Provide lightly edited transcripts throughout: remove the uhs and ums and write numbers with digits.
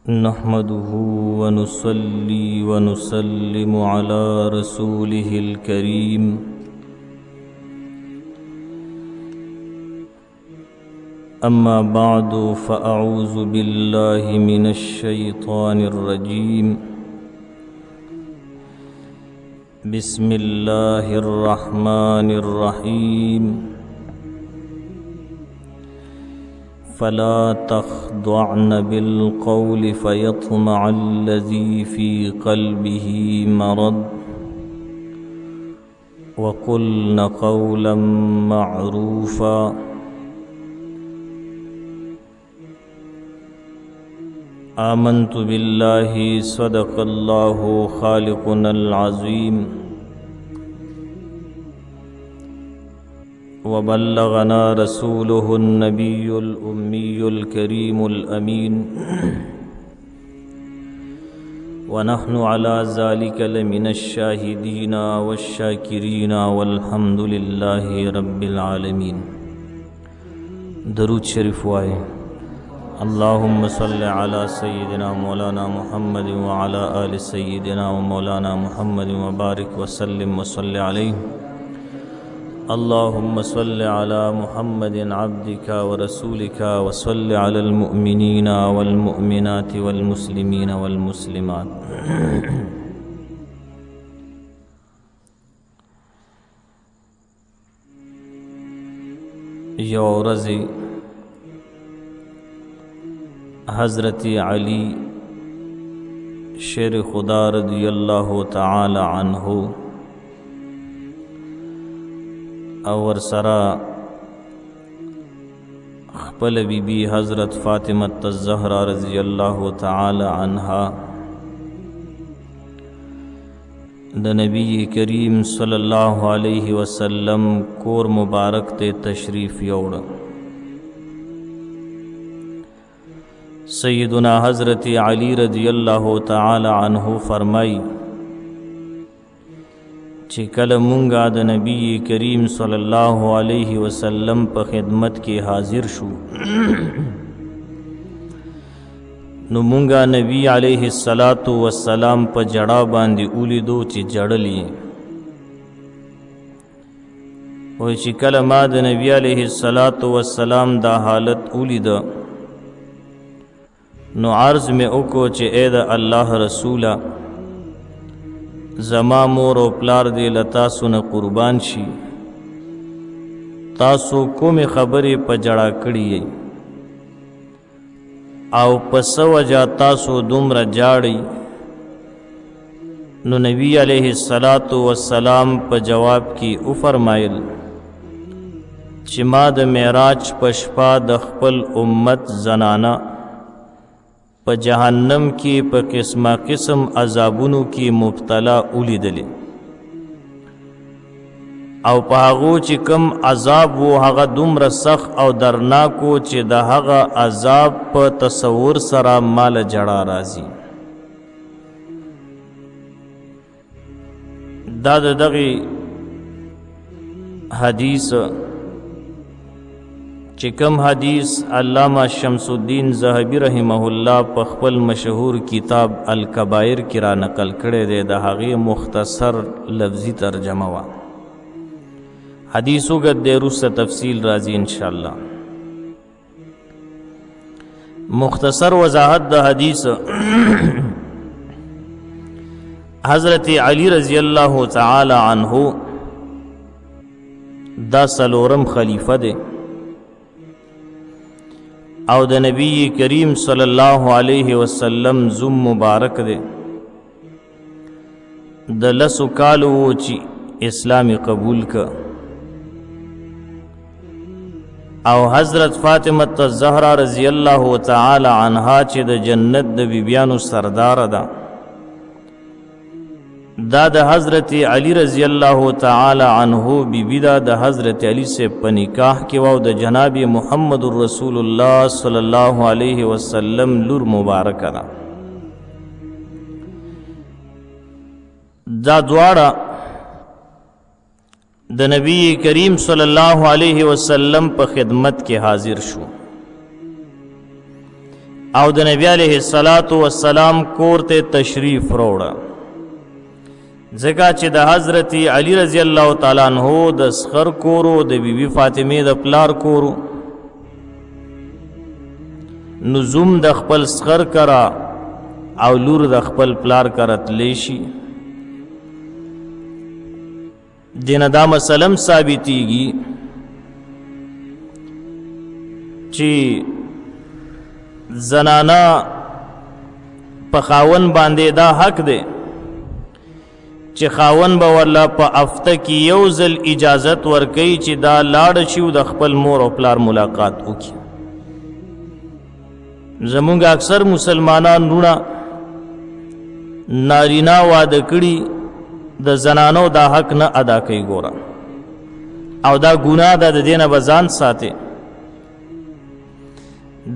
नहमदुहु व नुसल्ली व नुसल्लिमु अला रसूलिहिल करीम। अम्मा बादु फ़अऊज़ु बिल्लाहि मिनश शैतानिर रजीम। बिस्मिल्लाहिर रहमानिर रहीम। फ़ला तख़्दअन बिलक़ौलि फ़यत्मअल्लज़ी फ़ी क़ल्बिही मरद वक़ुल्न क़ौलन मअरूफ़ा। आमन्तु बिल्लाहि सदक़ल्लाहु ख़ालिक़ुनल अज़ीम व बल्लगना रसूलुहुन नबियुल उम्मियुल करीमुल अमीन व नहनु अला ज़ालिका लमिनश शाहिदीना वश्शाकिरीना वल्हम्दुलिल्लाहि रब्बिल आलमीन। दरूद शरीफ वाए। अल्लाहुम्मा सल्लि अला सय्यिदिना मौलाना मुहम्मद व अला आलि सय्यिदिना व मौलाना मुहम्मद व बारिक व सल्लिम व सल्लि अलैहि। अल्लाहुम्मा सल्लि अला मुहम्मदिन अब्दिका व रसूलिका व सल्लि अलल मुअ्मिनीना वल मुअ्मिनाति वल मुस्लिमीना वल मुस्लिमात। यौरज़ी हज़रत अली शेर खुदा रज़ियल्लाहु तआला अन्हु और सरा खपल बीबी हज़रत फ़ातिमत ज़हरा रज़ियल्लाहु तआला अन्हा द नबी करीम सल्लल्लाहु अलैहि वसल्लम कोर मुबारक ते तशरीफ़ योड़। सय्यदुना हज़रत अली रज़ियल्लाहु तआला अन्हु फरमाई छि कल मुंगा द नबी करीम सल्लल्लाहु अलैहि वसल्लम प खिदमत के हाजिर शू नु मुंगा नबी अलैहि सलातु वस्सलाम प जड़ा बांधी उलिदो छि जड़ली ओ छि कल मा द नबी अलैहि सलातु वस्सलाम दा हालत उलिद नो अर्ज में उको चे एद अल्लाह रसूला जमा मोर ओ प्लार दे लतासु न कुर्बान शी तासु को में खबरे प जड़ा कड़ी आओ पस वजा तासु दुम्र जाड़ी नो नबी अलैहि सलातु वस्सलाम प जवाब की उफरमाइल चिमाद मेराज पशपा दखपल उम्मत जनाना प जहन्नम की प किस्मा किस्म अजाबुनु की मुब्तला उलिदली औ पागो ची कम अजाब वो हगा दुम्र सख औ दरनाको ची द हगा अजाब प तसवुर सरा माल जड़ा राजी। दाद दगी हदीस चिकम हदीस अल्लामा शमसुद्दीन ज़हबी रहिमहुल्लाह पखपल मशहूर किताब अल कबायर किरा नकल करे दे दहागी मुख्तसर लफ्जी तर्जमा वा हदीसों गद देरुस तफसील राजी इंशाअल्लाह। मुख्तसर वजाहत द हदीस हज़रत अली रज़ियल्लाहु तआला अन्हु दा सलोरम खलीफा दे औ द नबी करीम सल्लल्लाहु अलैहि वसल्लम जुम मुबारक दे द लसु कालु ची इस्लामी कबूल का औ हज़रत फ़ातिमत ज़हरा रज़ियल्लाहु तआला अन्हा ची द जन्नत द बिबियानु सरदार दा द हज़रत अली रज़ियल्लाहु तआला अन्हु बीबीदा द हज़रत अली से पनिकाह के वाव द जनाब मुहम्मदुर रसूलुल्लाह सल्लल्लाहु अलैहि वसल्लम लुर मुबारक दा दा द्वारा द नबी करीम सल्लल्लाहु अलैहि वसल्लम पर खिदमत के हाजिर शू او د نبی علیه السلام کور ته تشریف راوړه، ځکه چې د حضرت علی رضی الله تعالی عنہ د سخر کورو د بیبي فاطمه د پلار کورو، نو زوم د خپل سخر کرا او لور د خپل پلار کرا تلی شي. دینه دا مسلم ثابتېږي چې زنانا په خاون باندې دا حق دی چې خاون به ورله په هفته کې یو ځل اجازت ورکوي چې دا لاړ شي او د خپل مور او پلار ملاقات وکړي. زمونږ اکثر مسلمانان وروڼه نارینه واده کړي د زنانو دا حق نه ادا کوي ګوره، او دا ګناه ده، د دې نه به ځان ساتي.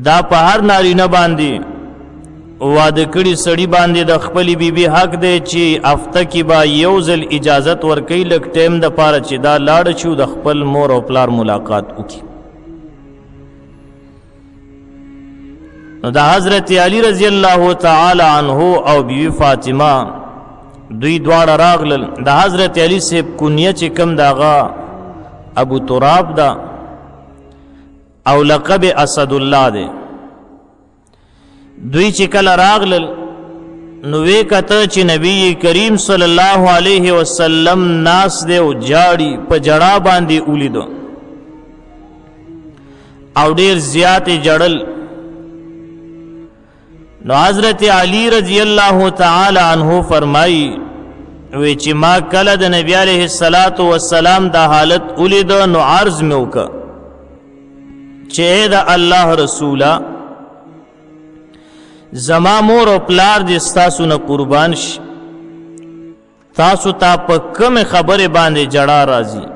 دا په هر نارینه باندې واده کړي سړي باندې د خپلې بیبي حق دی چې هفته کې به یو ځل اجازت ورکوي لږ ټایم دپاره چې دا لاړه شي د خپل مور او پلار ملاقات وکړي. نو د حضرت علی رضی الله تعالی عنہ او بیبي فاطمه دوی دواړه راغلل. د حضرت علی صاحب کنیه چې کوم د هغه ابو تراب ده او لقب اسد الله دی. دوی چې کله راغلل نو وی کته چې نبی کریم صلی الله علیه وسلم ناس دی او جاړي په جړا باندې ولیدو او ډیر زیات جړل. نو حضرت علی رضی الله تعالی عنہ فرمایي وی چې ما کله د نبی علیه السلام دا حالت ولیدو نو عرض مې وکړ چې د الله رسوله زما مور او پلار دې ستاسو نه قربان شي، تاسو ته په کومې خبرې باندې جړا راځي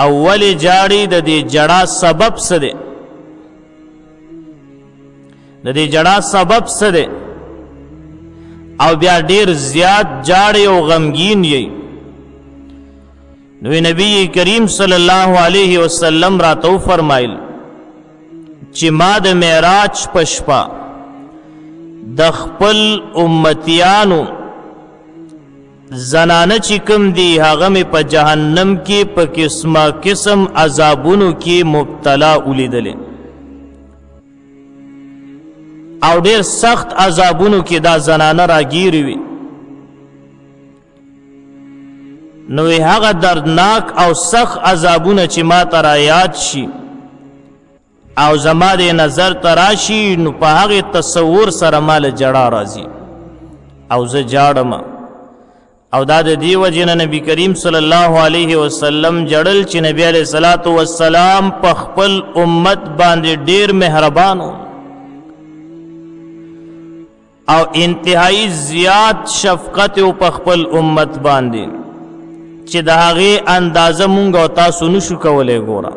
او ولې جاړي؟ د دې جړا سبب څه دی؟ د دې جړا سبب څه دی؟ او بیا ډیر زیات جاړي او غمگین یې. نو نبی کریم صلی الله علیه وسلم راته فرمایل چې ما د معراج په شپه د خپل امتیانو زنانه چې کوم دي هغه مې په جهنم کې په قسمه قسم عذابونو کې مبتلا ولیدلې او ډېر سخت عذابونو کې دا زنانه راګیرې وي. نو هغه دردناک او سخت عذابونه چې ما ته را یاد شي او زما د نظر تراشي نو په هغه تصور سره مال جړا راځي او زه جاړم. او دا د دې وجې نه نبی کریم صلی الله علیه وسلم جړل چې نبی علیه الصلاۃ والسلام په خپل امت باندې ډیر مهربان او انتهایی زیات شفقت او په خپل امت باندې چې د هغه اندازه مونږ او تاسو نشو کولای. ګوره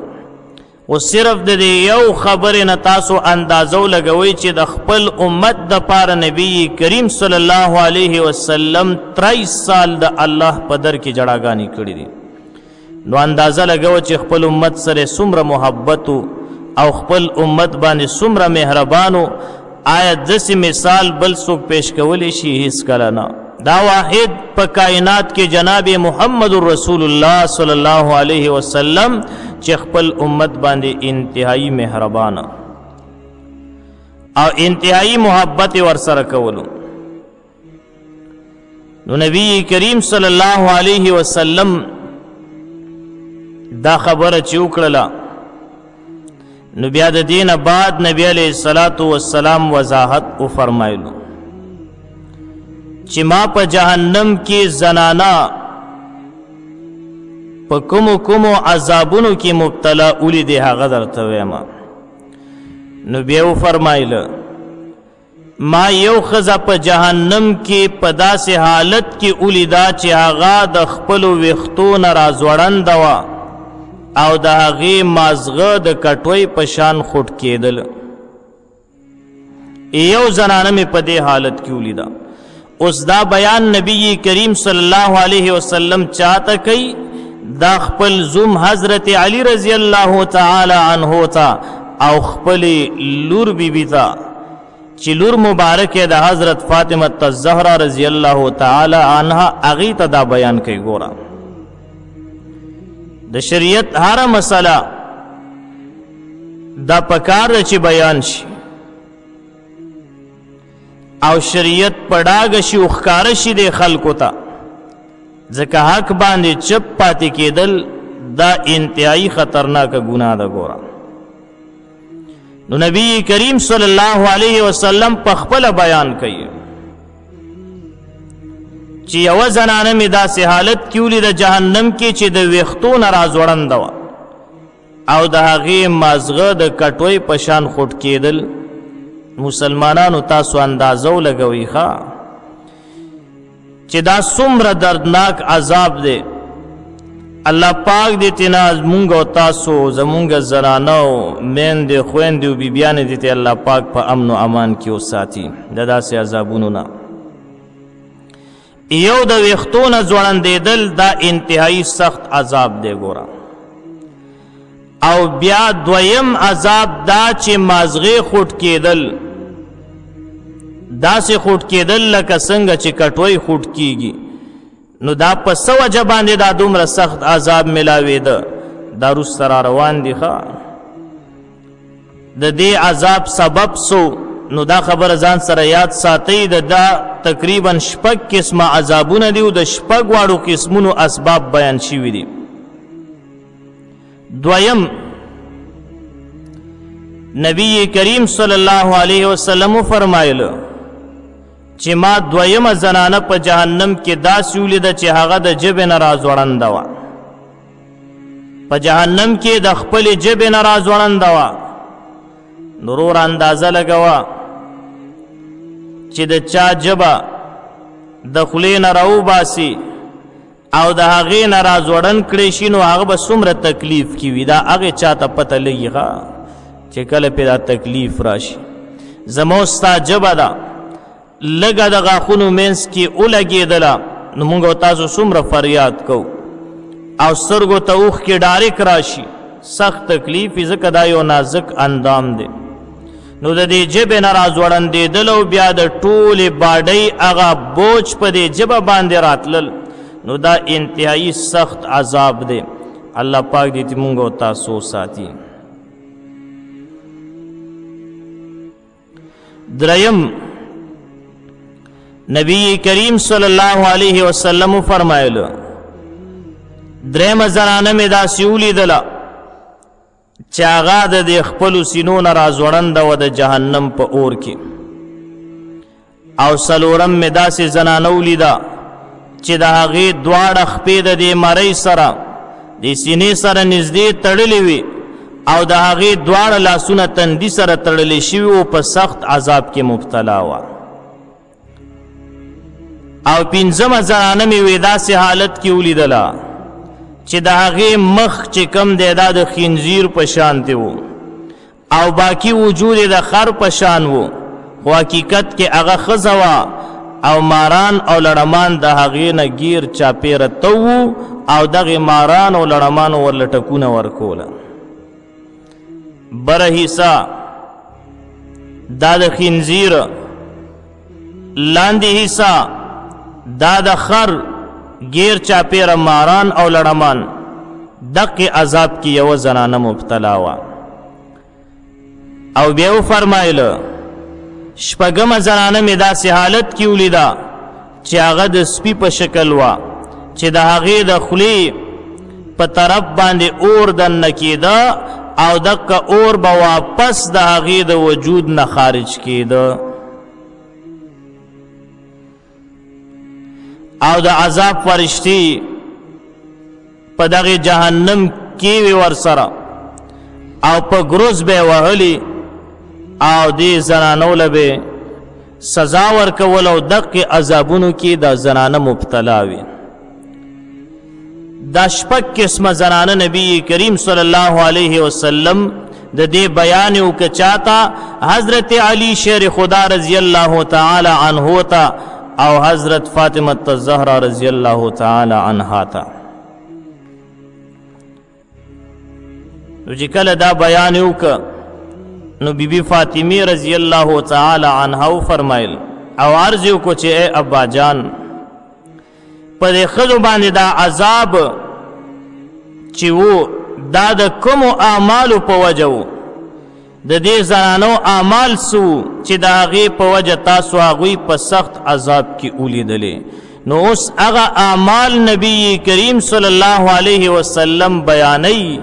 و صرف د یو خبرې نه تاسو اندازو لګوي چې د خپل امت د پاره نبی کریم صلی الله علیه وسلم 23 سال د الله په در کې جړاګانی کړې دي. نو اندازه لګوي چې خپل امت سره څومره محبت او خپل امت باندې څومره مهربانو. آیا داسې مثال بل څوک پیش کولی شي؟ هیڅ کله نه. دا واحد په کائنات کې جناب محمد رسول الله صلی الله علیه وسلم چې خپل امت باندې انتهایی مهربان او انتهایی محبت ورسره کولو. نو نبی کریم صلی الله علیه وسلم دا خبره چې وکړله نو بیا د دین بعد نبی علیہ الصلوۃ والسلام وضاحت او فرمایلو چې ما په جهنم کې زنانا په کومو عذابونو کې مبتلا ولیدې هغه درته وایم. نو بیا فرمایله ما یو ښځه په جهنم کې په داسې حالت کې ولیدا چې هغه د خپلو ویښتو نه راځوړنده وه او د هغې مازغه د کټوۍ په شان خوټ کېدل. یو زنانه مې په دې حالت کې ولیدا. اوس دا بیان نبی کریم صلی الله علیه وسلم چاته کوي؟ دا خپل زوم حضرت علی رضی الله تعالی عنہ تا او خپل لور بیبی تا چې لور مبارک د حضرت فاطمه الزهرا رضی الله تعالی عنها اغي ته دا بیان کوي. ګوره د شریعت هر مسله دا پکار ده چې بیان شي او شریعت پډاګ شي او ښکار شي د خلکو ته، ځکه حق باندې چپ پاتې کېدل دا انتهایی خطرناک ګناه ده. ګوره نو نبی کریم صلی الله علیه وسلم په خپل بیان کوي چې یو زنانه می داسې حالت کې ولیده جهنم کې چې د ویښتو نه راځوړنده وه او د هغې مازغه د کټوۍ په شان خوټ کېدل. مسلمانانو تاسو اندازه ولګوئ ښه چې دا څومره دردناک عذاب دی. الله پاک دې تینا زمونږ او تاسو زمونږ زنانو میندې خویندې او بیبیانې دې ته الله پاک په امن و امان کې وساتي د داسې عذابونو نه. یو د ویښتو نه ځوړندېدل دا انتهایی سخت عذاب دی. ګوره او بیا دویم عذاب دا چې مازغې خوټ کېدل، داسې خوټ کېدل لکه څنګه چې کټوۍ خوټ کېږي. نو دا په څه وجه باندې دا دومره سخت عذاب میلاوېده دا وروسته را روان دي. ښه د دې عذاب سبب سو نو دا خبره ځان سره یاد ساتئ. دا تقریبا 6 قسمه عذابونه دي او د 6 واړو قسمونو اسباب بیان شوي دي. دویم نبی کریم صلی الله علیه وسلم فرمایله چې ما دویمه زنانه په جهنم کې داسې ولیده چې هغه د ژبې نه راځوړنده وه. په جهنم کې د خپلې ژبې نه راځوړنده وه. نورور اندازه لګوه چې د چا ژبه د خولې نه راوباسي او د هغې نه راځوړن کړی شي نو هغه به څومره تکلیف کې وي. دا هغې چا ته پته لګي ښه چې کله پې دا تکلیف راشي. زموږ ستا ژبه ده لږه د غاښونو منځ کې ولګېدله نو موږ او تاسو څومره فریاد کوو او سترګو ته اوښکې ډارک راشي، سخت تکلیف یې ځکه دا یو نازک اندام دی. نو د دې ژبې نه راځوړندېدل او بیا د ټولې باډۍ هغه بوج په دې ژبه باندې راتلل نو دا انتهایی سخت عذاب دی. الله پاک دې موږ او تاسو ساتي. دریم نبی کریم صلی الله علیه وسلم فرمایله دریم زنانه مې داسې ولیدله چې هغه د خپلو سینو نه راځوړنده وه د جهنم په اور کې. او څلورم مې داسې زنانه ولیده چې د هغې دواړه خپې د دې مرۍ سره د سینې سره نږدې تړلې وي او د هغې دواړه لاسونه تندي سره تړلې شوي او په سخت عذاب کې مبتلا وه. او پنځمه زنانه مې وې داسې حالت کې ولیدله چې د هغې مخ چې کم دی دا د خنزیر په شانتې و او باقي وجود د خر په شان و، خو حقیقت کې هغه ښځه وه او ماران او لړمان د هغې نه ګیر چاپېره تو وو او دغې ماران او لړمانو ورله ټکونه ورکوله. بره حصه دا د خنزیر، لاندې حصه دا د خر گیر چاپیره ماران او لړمان. دقی عذاب کی یو زنانه مبتلا وا او بیا فرمایله شپږم زنانه مې داسې حالت کې ولیده چې هغه د سپي په شکل وا چې د هغې د خولې په طرف باندې اور دننه کېده او دقه اور به واپس د هغې د وجود نه خارج کېده او د عذاب فرشتي په دغه جهنم کې وی ورسره او په ګروز به وهلي او دې زنانو له به سزا ورکول او دغه عذابونو کې د زنانه مبتلا وي. دا شپږ قسمه زنانه نبی کریم صلی الله علیه وسلم د دې بیان او کچاتا حضرت علی شیر خدا رضی الله تعالی عنہ تا او حضرت فاطمه الزهرا رضی الله تعالی عنها تا. چې کله دا بیان وک نو بی بی فاطمی رضی اللہ تعالی عنہ فرمائل او عرض کو چې اے ابا جان په دې ښځو باندې دا عذاب چې و دا د کومو اعمالو په وجه و د دې زنانو اعمال سو چې د هغې په وجه تاسو هغوی په سخت عذاب کې ولیدلې نو اوس هغه اعمال نبی کریم صلی الله علیه وسلم بیانوي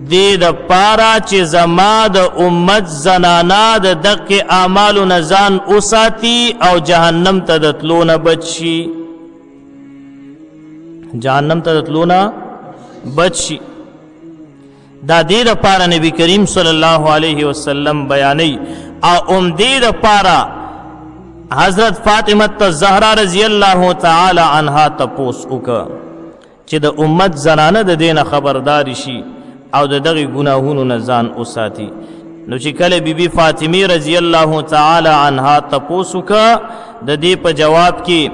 دې دپاره چې زما د امت زنانا د دقې اعمالو نه ځان وساتي او جهنم ته د تلو نه بچ شي جهنم ته د تلو نه بچ شي دا دې دپاره نبی کریم صلی الله علیه وسلم بیانوي او دې دپاره حضرت فاطمه زهرا رضی الله تعالی عنها تپوس وکړه چې د امت زنانه د دې نه خبرداری شي او د دغه ګناهونو نه ځان وساتي نو چې کله بیبي فاطمه رضی الله تعالی عنها تپوس وکړه د دې په جواب کې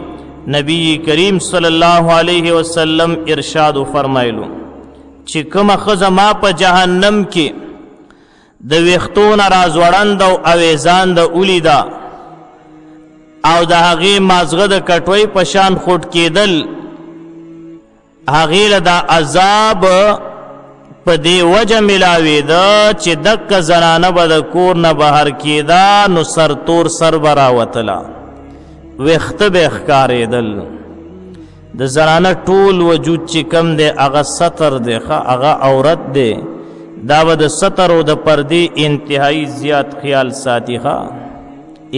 نبی کریم صلی الله علیه وسلم ارشاد فرمایلو چې کومه ښځه ما په جهنم کې د ویښتو نه راځوړند او اویزان د ولیده او د هغې مازغه د کټوۍ په شان خوټ کېدل هغې له دا عذاب په دې وجه میلاوېده چې دقه زنانه به د کور نه بهر کېده نو سرتور سر به راوتله ویښته به یې ښکارېدل د زنانه ټول وجود چې کم دی هغه ستر دی هغه عورت دی دا به د ستر او د پردې انتهایی زیات خیال ساتي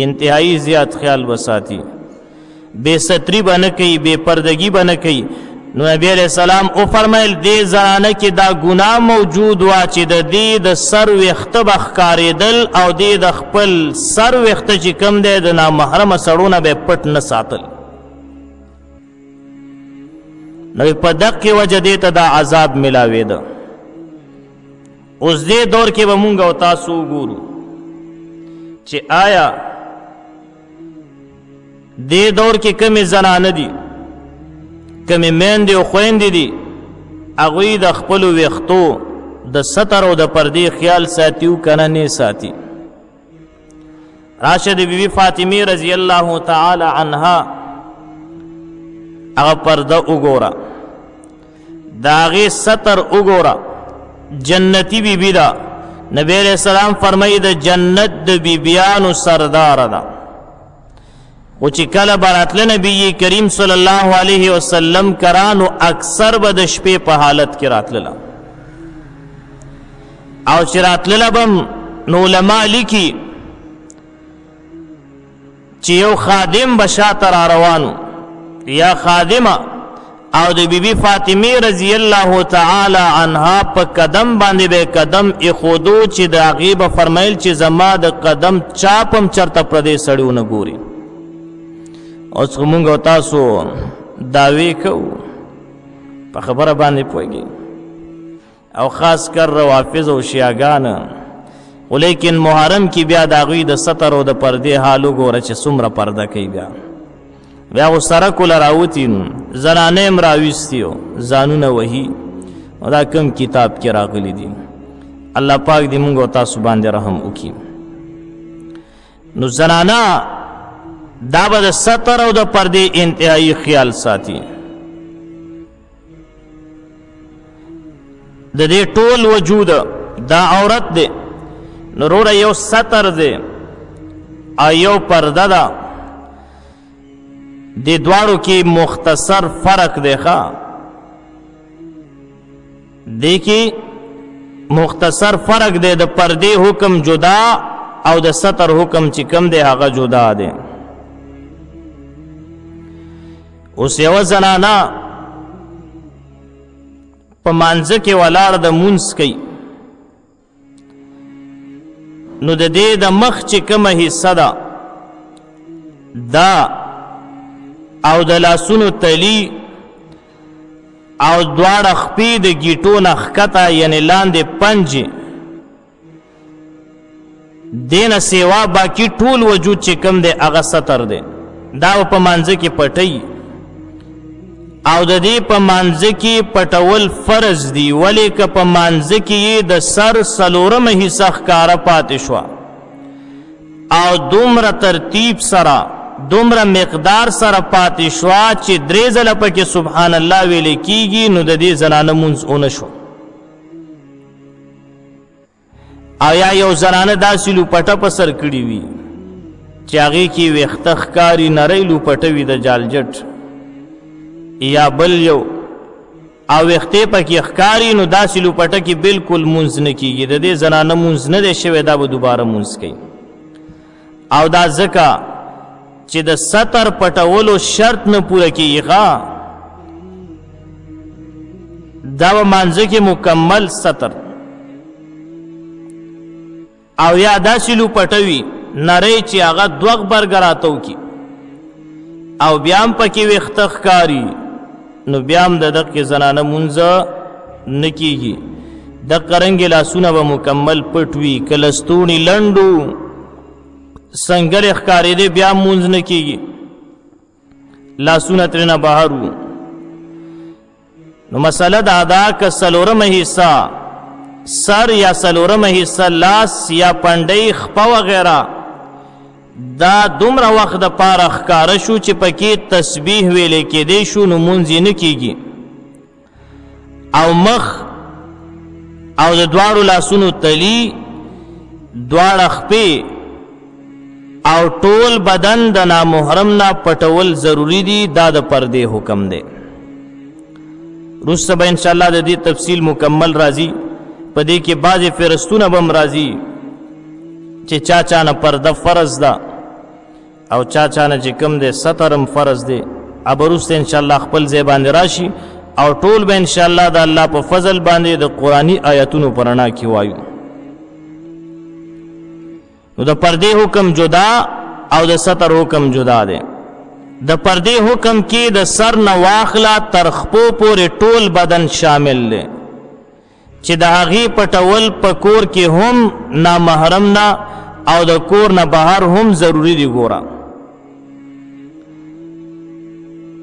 انتهایی زیات خیال وساتي بے ستری به نه کوي بے پردگی به نه کوي نو نبی علیہ السلام او فرمایل دې زنانه کې دا ګناه موجود وا چې د دې د سر ویښته به ښکارېدل او دې د خپل سر ویښته چې کم دی د نامحرمه سړو نه به یې پټ نه ساتل نو په دقې وجه دې ته دا عذاب میلاوېده اوس دې دور کې به مونږ او تاسو وګورو چې آیا دې دور کې کمې زنانه دي کمې میندې او خویندې دي هغوی د خپلو ویښتو د ستر او د پردې خیال ساتي او که نه ساتي راشه د بیبي فاطمې رضی الله تعالی عنها هغه پرده وګوره د هغې ستر وګوره جنتی بیبي ده نبی علیہ السلام فرمایي د جنت د بیبیانو سرداره ده خو چې کله به راتله نبی کریم صلی الله علیه وسلم کرانو اکثر به د شپې په حالت کې راتلله او چې راتلله به نو علما لیکي چې یو خادم به شاته را روانو یا خادمه او د بیبي فاطمه رضی الله تعالی عنها په قدم باندې به قدم ایښودو چې د هغې به فرمیل چې زما د قدم چاپ هم چرته پردې سړي ونه ګوري اوس خو مونږ او تاسو دعوې کوو په خبره باندې پوهېږي او خاص کر روافظ او شیعګان خو لیکن محرم کې بیا د هغوی د ستر او د پردې حال وګوره چې څومره پرده کوي بیا خو سرکو له راوتي زنانه هم راویستي ځانونه وهي او دا کم کتاب کې راغلی دي الله پاک دې مونږ او تاسو باندې رحم وکړي نو زنانه دا به د ستر او د پردې انتهایی خیال ساتي د دې ټول وجود دا عورت دی نو وروره یو ستر دی او یو پرده ده دې دواړو کې مختصر فرق دی دې کې مختصر فرق دی د پردې حکم جدا او د ستر حکم چې کم دی هغه جدا دی اوس یوه زنانه په مانځه کې ولاړه د مونځ کوي نو د دې د مخ چې کومه حصه ده دا او د لاسونو تلی او دواړه خپې د ګیټو نه ښکته یعنې لاندې پنجې دې نه سیوا باقي ټول وجود چې کوم دی هغه ستر دی دا په مانځه کې پټوي او د دې په مانځ کې پټول فرض دی، ولې که په مانځ کې د سر څلورمه حصه ښکاره پاتې شوه او دومره ترتیب سره دومره مقدار سره پاتې شوه چې 3 ځله پکې سبحان الله ویل کېږي، نو د دې زنانه مونځ ونه شو. او یا یو زنانه داسې لوپټه په سر کړې وي چې هغې کې ویښته ښکاري، نری لوپټه وي د جالجټ یا بل یو او ویښتې پکې ښکاري، نو داسې لوپټه کې بلکل مونځ نه کېږي. د دې زنانه مونځ نه دی شوی، دا به دوباره مونځ کوي. او دا ځکه چې د ستر پټولو شرط نه پوره کېږي، دا به مانځه کې مکمل ستر او یا داسې لوپټه وي نری چې هغه 2 غبرګه راته وکړي او بیا هم پکې ویښته ښکاري، نو بیا هم د دغې زنانه مونځ نه کېږي. دغه رنګې لاسونه به مکمل پټ وي، که لستوڼي لنډ و سنګلې ښکارېدې بیا هم مونځ نه کېږي، لاسونه ترېنه بهر وو. نو مسله دا ده که څلورمه حصه سر یا څلورمه حصه لاس یا پنډۍ خپه وغیره دا دومره وخت دپاره ښکاره شو چې پکې تسبیح ویلې کېدی شو، نو مونځ یې نه کېږي. او مخ او د دواړو لاسونو تلی، دواړه خپې او ټول بدن د نامحرم نه پټول ضروری دي. دا د پردې حکم دی. وروسته به انشاءالله د دې تفصیل مکمل راځي. په دې کې بعضې فهرستونه به هم راځي چې چا نه پرده فرض ده او چا نه چې کوم دی ستر هم فرض دی. اب وروسته انشاءالله خپل ځای باندې راشي او ټول به انشاءالله د الله په فضل باندې د قرآني آیتونو په رڼا کې وایو. نو د پردې حکم جدا او د ستر حکم جدا دی. د پردې حکم کې د سر نه واخله تر خپو پورې ټول بدن شامل دی، چې د هغې پټول په کور کې هم نامحرم نه او د کور نه بهر هم ضروری دی. ګوره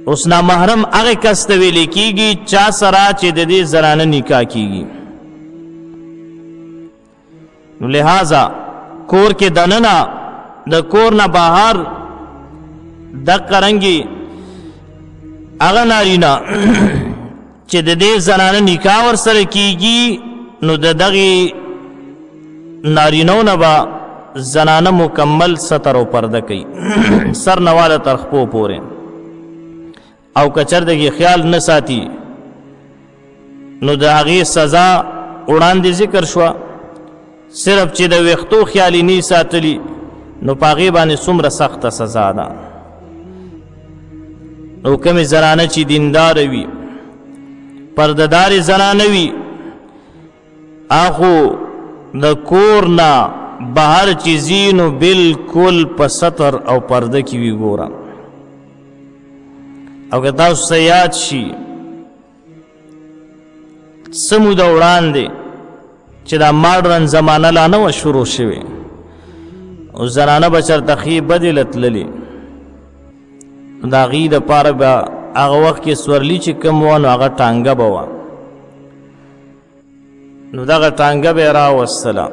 اوس نامحرم هغې کس ته ویلې کېږي چا سره چې د دې زنانه نکاح کېږي. نو لہذا کور کې دننه د کور نه بهر دقه رنګې هغه نارینه چې د دې زنانه نکاح ورسره کېږي، نو د دغې نارینو نه به زنانه مکمل ستر او پرده کوي سر نه واله تر خپو پورې. او که چېرته کې خیال نه ساتي نو د هغې سزا وړاندې ذکر شوه. صرف چې د ویښتو خیالي نه ساتلي نو په هغې باندې څومره سخته سزا ده. نو کومې زنانه چې دینداره وي، پردهدارې زنانه وي، هغو د کور نه بهر چې ځي نو بلکل په ستر او پرده کې وي. ګوره او که تاسو ته یاد شي څه موده وړاندې چې دا ماډرن زمانه لا نه وه شروع شوې او زنانه به چېرته ښې بدې له تللې، د هغې دپاره به هغه وخت کې سورلي چې کوم وه نو هغه ټانګه به وه. نو دغه ټانګه به یې راوستله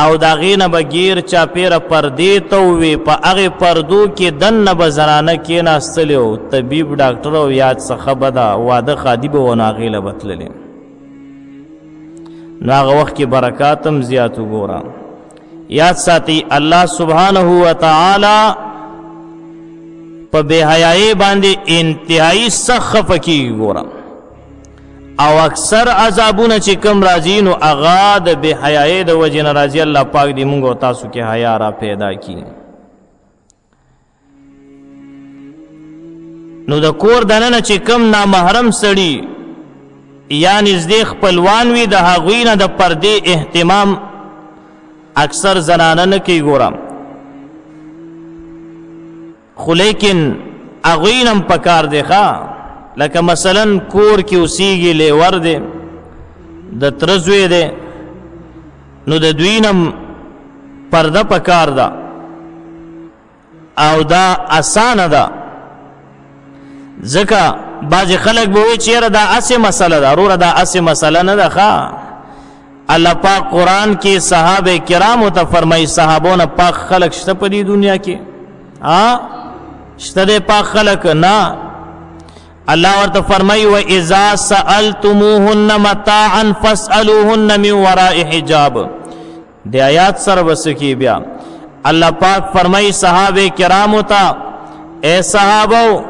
او د هغې نه به ګیر چاپېره پردې ته ووې، په هغې پردو کې دننه به زنانه کېناستلې او طبیب ډاکټر او یاد څخه به ده واده خادي به و، نو هغې له به تللې. نو هغه وخت کې برکات هم زیات وګوره. یاد ساتي الله سبحانه وتعالی په بے حیايي باندې انتهایی سخت خفه کیږي. ګوره او اکثر عذابونه چې کوم راځي نو هغه د بے حیايي د وجې نه راځي. الله پاک دې موږ او تاسو کې حیا را پیدا کړي. نو د کور دننه چې کوم نامحرم سړي یا نږدې خپلوان وي، د هغوی نه د پردې اهتمام اکثر زنانه نه کوي. ګوره خو لیکن هغوی نه هم پکار دی ښه، لکه مثلا کور کې اوسیږي، لیور دی، د تره زوی دی، نو د دوی نه هم پرده پکار ده او دا اسانه ده. ځکه بعض خلک به وایي چې دا اسې مسله ده. وروره دا اسې مسله نه ده ښه. الله پاک قرآن کې صحابه کرامو ته فرمایي صحابو نه پاک خلک شته په دې دنیا کې؟ شته دی پاک خلک؟ نه. الله ورته فرمایي وَإِذَا سَأَلْتُمُوهُنَّ مَتَاعًا فَاسْأَلُوهُنَّ مِنْ وَرَاءِ حِجَابٍ. د آیات سره وسکی بیا الله پاک فرمایي صحابه کرامو ته اے صحابو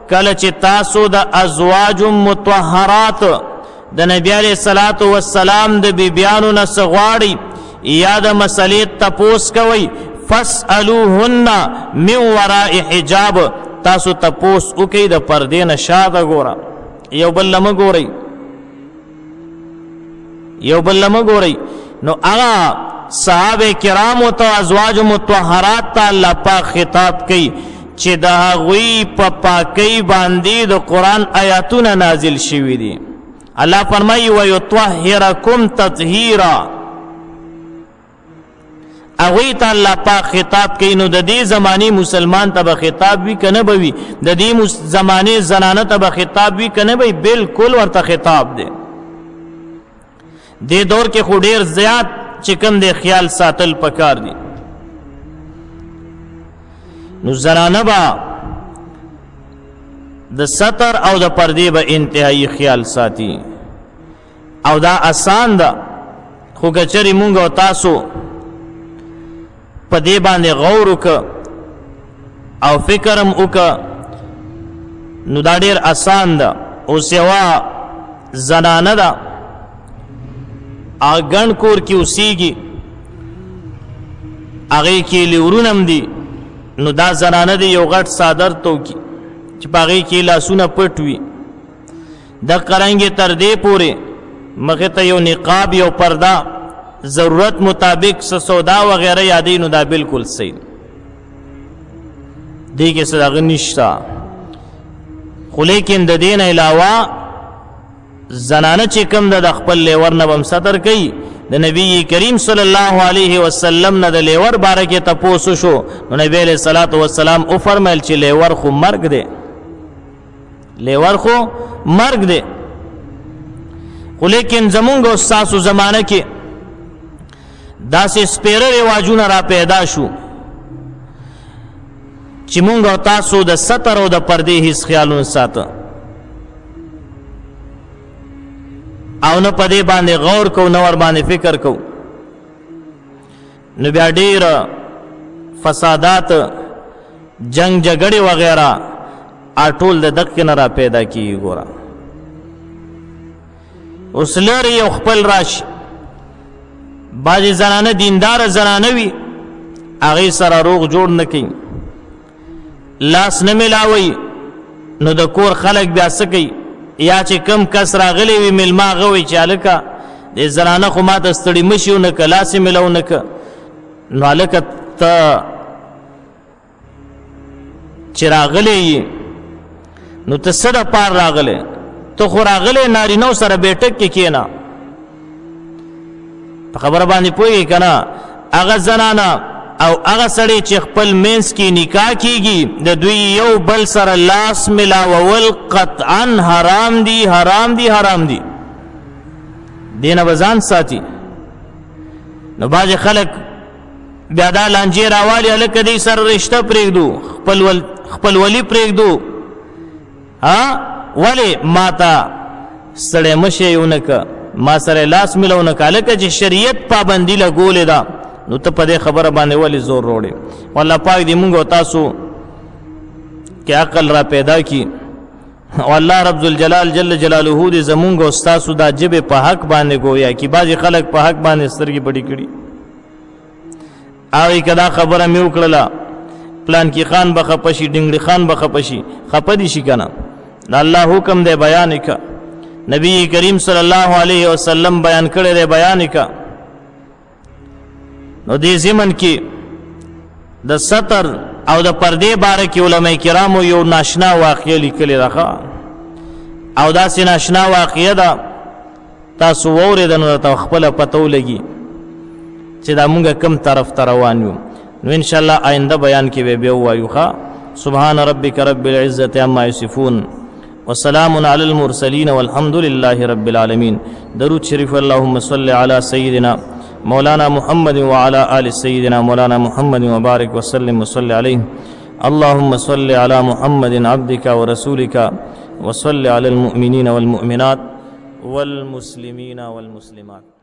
کله چې تاسو د ازواج مطهرات د نبی علیہ الصلوۃ والسلام د بیبیانو نه غواړي یا د مسلې تپوس کوي فاسألوهن من وراء حجاب تاسو تپوس وکي د پردې نه شاته ګوره یو بل لمه ګورئ یو بل لمه ګورئ. نو هغه صحابه کرامو ته ازواج مطهرات ته الله پاک خطاب کوي چې د هغوی په پاکۍ باندې د قرآن آیاتونه نازل شوي دي. الله فرمایي وَيُطَهِّرَكُمْ تَطْهِيرًا. هغوی ته الله پاک خطاب کوي. نو د دې زمانې مسلمان ته به خطاب وي که نه به وي؟ د دې زمانې زنانه ته به خطاب وي که نه به وي؟ بلکل ورته خطاب دی. دې دور کې خو ډېر زیات چې کوم دی خیال ساتل پکار دي. نو زنانه به د ستر او د پردې به انتهایی خیال ساتي او دا آسان ده. خو که چېرې مونږ او تاسو په دې باندې غور وکړه او فکرم وکړه نو دا ډېر آسان ده. اوس یوه زنانه ده ګڼ کور کې اوسېږي هغې کې لیورونه هم دي. نو دا زنانه دی یو غټ څادر توکي چې په هغې کې لاسونه پټ وي. د قرنګې تر دې پورې مخې ته یو نقاب یو پرده ضرورت مطابق څه سودا وغیره یادوي. نو دا بلکل صحیح دې کې څه دغه نشته. خو لیکن د دې نه علاوه زنانه چې کوم د خپل لیور نه به هم ستر کوي. د نبی کریم صلی الله علیه وسلم نه د لیور باره کې تپوس وشو. نو نبی علیه الصلاۃ والسلام وفرمیل چې لیور خو مرګ دی، لیور خو مرګ دی. خو لیکن زمونږ او ستاسو زمانه کې داسې سپیره رواجونه را پیدا شو چې مونږ او تاسو د ستر او د پردې هیڅ خیال نه ساته او نه په دې باندې غور کو نه ور باندې فکر کو. نو بیا ډېر فسادات جنگ جګړې وغیره ټول د دقیق نه را پیدا کیږي. ګوره اوس لري یو خپل راشي بعضې زنانه دینداره زنانه وي هغې سره روغ جوړ نه کوي لاس نه میلاوي. نو د کور خلک بیا څه کوي یا چې کم کس راغلی وي میلمه هغه وایي چې هلکه دې زنانه خو ما ته ستړي مشي ونه که لاس یې میلاو نه که. نو هلکه ته چې راغلی یې نو ته څه دپار راغلی؟ ته خو راغلی نارینهو سره بیټک کې کښېنه. په خبره باندې پوهېږې که نه؟ هغه زنانه او هغه سړی چې خپل منځ کې نکاح کیږي د دوی یو بل سره لاس ملاول قطعا حرام دي حرام دي حرام دي. دینه به ځان ساتي. نو بعضې خلک بیا دا لانجې راوالي هلکه دی سره رشته پرېږدو خپل ولي پرېږدو. ولې ما ته ستړی مشی ونه که ما سره لاس ملو نه که هلکه چې شریعت پابندي لګولې ده نو ته په دې خبره باندې ولې زور روړې؟ والله پاک دې مونږ او تاسو کې عقل را پیدا کړي او الله رب الجلال جل جلاله دې زمونږ او ستاسو دا ژبې په حق باندې ګویا کړي. بعضې خلک په حق باندې سترګې پټې کړي هغې که دا خبره مې وکړله پلانکي خان به خفه شي ډنګړي خان به خفه شي خفه دي شي که نه؟ د الله حکم دی بیان یې که. نبی کریم صلی الله علیه وسلم بیان کړی دی بیان یې که. نو دې زمن کې د ستر او د پردې باره کې علماء کرامو یو ناشنا واقعه لیکلې ده او داسې ناشنا واقعه ده تاسو واورېده نو ته خپله پته ولګي چې دا مونږ کم طرف ته روان یو. نو انشاءالله آینده بیان کې به بیا ووایو. سبحان ربک رب العزة عما یصفون وسلام علی المرسلین والحمد لله رب العالمین. درود شریف اللهم صل علی سیدنا مولانا محمد وعلى آل سيدنا مولانا محمد وبارك وسلم وصل عليه. اللهم صل على محمد عبدك ورسولك وصل على المؤمنين والمؤمنات والمسلمين والمسلمات.